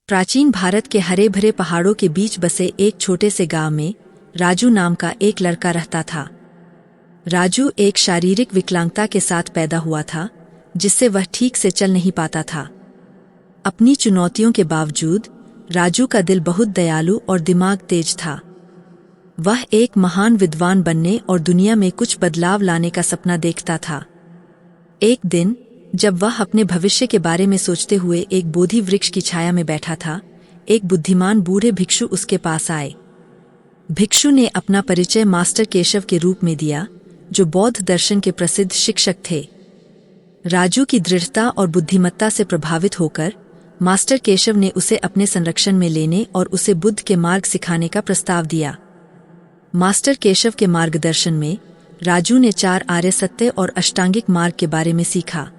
प्राचीन भारत के हरे भरे पहाड़ों के बीच बसे एक छोटे से गांव में राजू नाम का एक लड़का रहता था। राजू एक शारीरिक विकलांगता के साथ पैदा हुआ था, जिससे वह ठीक से चल नहीं पाता था। अपनी चुनौतियों के बावजूद राजू का दिल बहुत दयालु और दिमाग तेज था। वह एक महान विद्वान बनने और दुनिया में कुछ बदलाव लाने का सपना देखता था। एक दिन जब वह अपने भविष्य के बारे में सोचते हुए एक बोधि वृक्ष की छाया में बैठा था, एक बुद्धिमान बूढ़े भिक्षु उसके पास आए। भिक्षु ने अपना परिचय मास्टर केशव के रूप में दिया, जो बौद्ध दर्शन के प्रसिद्ध शिक्षक थे। राजू की दृढ़ता और बुद्धिमत्ता से प्रभावित होकर मास्टर केशव ने उसे अपने संरक्षण में लेने और उसे बुद्ध के मार्ग सिखाने का प्रस्ताव दिया। मास्टर केशव के मार्गदर्शन में राजू ने 4 आर्य सत्य और अष्टांगिक मार्ग के बारे में सीखा।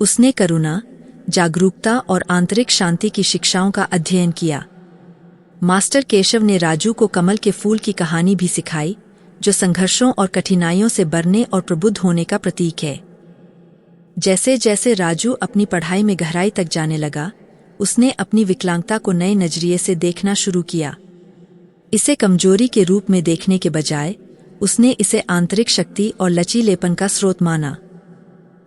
उसने करुणा, जागरूकता और आंतरिक शांति की शिक्षाओं का अध्ययन किया। मास्टर केशव ने राजू को कमल के फूल की कहानी भी सिखाई, जो संघर्षों और कठिनाइयों से बरने और प्रबुद्ध होने का प्रतीक है। जैसे जैसे राजू अपनी पढ़ाई में गहराई तक जाने लगा, उसने अपनी विकलांगता को नए नजरिए से देखना शुरू किया। इसे कमजोरी के रूप में देखने के बजाय उसने इसे आंतरिक शक्ति और लचीलेपन का स्रोत माना।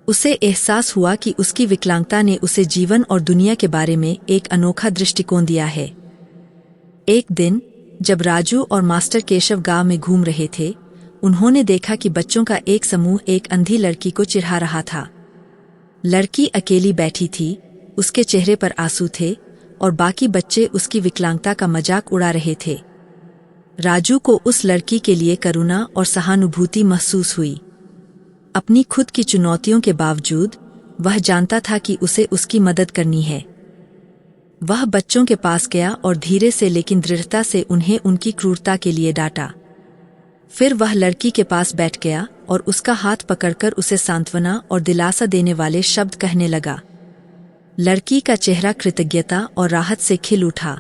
उसे एहसास हुआ कि उसकी विकलांगता ने उसे जीवन और दुनिया के बारे में एक अनोखा दृष्टिकोण दिया है। एक दिन जब राजू और मास्टर केशव गांव में घूम रहे थे, उन्होंने देखा कि बच्चों का एक समूह एक अंधी लड़की को चिढ़ा रहा था। लड़की अकेली बैठी थी, उसके चेहरे पर आंसू थे और बाकी बच्चे उसकी विकलांगता का मजाक उड़ा रहे थे। राजू को उस लड़की के लिए करुणा और सहानुभूति महसूस हुई। अपनी खुद की चुनौतियों के बावजूद वह जानता था कि उसे उसकी मदद करनी है। वह बच्चों के पास गया और धीरे से लेकिन दृढ़ता से उन्हें उनकी क्रूरता के लिए डांटा। फिर वह लड़की के पास बैठ गया और उसका हाथ पकड़कर उसे सांत्वना और दिलासा देने वाले शब्द कहने लगा। लड़की का चेहरा कृतज्ञता और राहत से खिल उठा।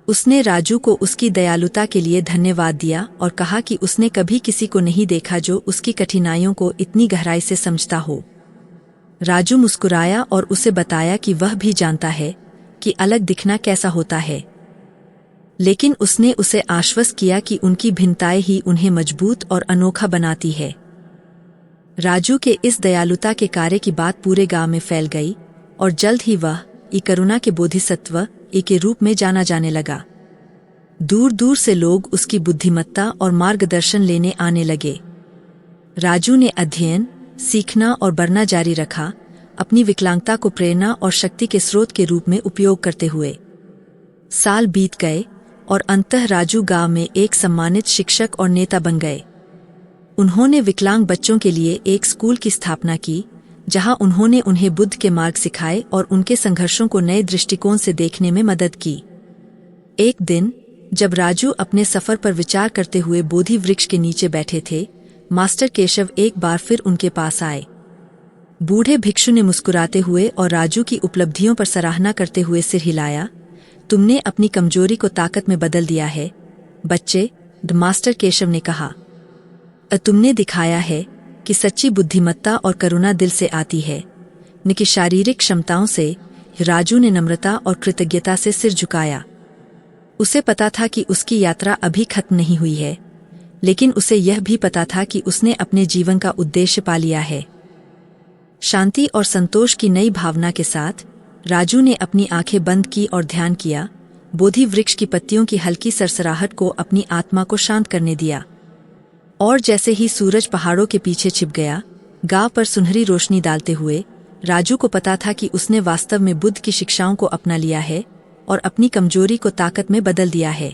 उसने राजू को उसकी दयालुता के लिए धन्यवाद दिया और कहा कि उसने कभी किसी को नहीं देखा जो उसकी कठिनाइयों को इतनी गहराई से समझता हो। राजू मुस्कुराया और उसे बताया कि वह भी जानता है कि अलग दिखना कैसा होता है, लेकिन उसने उसे आश्वस्त किया कि उनकी भिन्नताएं ही उन्हें मजबूत और अनोखा बनाती है। राजू के इस दयालुता के कार्य की बात पूरे गांव में फैल गई और जल्द ही वह करुणा के बोधिसत्व के रूप में जाना जाने लगा। दूर दूर से लोग उसकी बुद्धिमत्ता और मार्गदर्शन लेने आने लगे। राजू ने अध्ययन, सीखना और बढ़ना जारी रखा, अपनी विकलांगता को प्रेरणा और शक्ति के स्रोत के रूप में उपयोग करते हुए। साल बीत गए और अंततः राजू गांव में एक सम्मानित शिक्षक और नेता बन गए। उन्होंने विकलांग बच्चों के लिए एक स्कूल की स्थापना की, जहां उन्होंने उन्हें बुद्ध के मार्ग सिखाए और उनके संघर्षों को नए दृष्टिकोण से देखने में मदद की। एक दिन जब राजू अपने सफर पर विचार करते हुए बोधि वृक्ष के नीचे बैठे थे, मास्टर केशव एक बार फिर उनके पास आए। बूढ़े भिक्षु ने मुस्कुराते हुए और राजू की उपलब्धियों पर सराहना करते हुए सिर हिलाया। तुमने अपनी कमजोरी को ताकत में बदल दिया है, बच्चे, मास्टर केशव ने कहा। तुमने दिखाया है कि सच्ची बुद्धिमत्ता और करुणा दिल से आती है, न कि शारीरिक क्षमताओं से। राजू ने नम्रता और कृतज्ञता से सिर झुकाया। उसे पता था कि उसकी यात्रा अभी खत्म नहीं हुई है, लेकिन उसे यह भी पता था कि उसने अपने जीवन का उद्देश्य पा लिया है। शांति और संतोष की नई भावना के साथ राजू ने अपनी आंखें बंद की और ध्यान किया। बोधि वृक्ष की पत्तियों की हल्की सरसराहट को अपनी आत्मा को शांत करने दिया। और जैसे ही सूरज पहाड़ों के पीछे छिप गया, गांव पर सुनहरी रोशनी डालते हुए, राजू को पता था कि उसने वास्तव में बुद्ध की शिक्षाओं को अपना लिया है और अपनी कमजोरी को ताकत में बदल दिया है।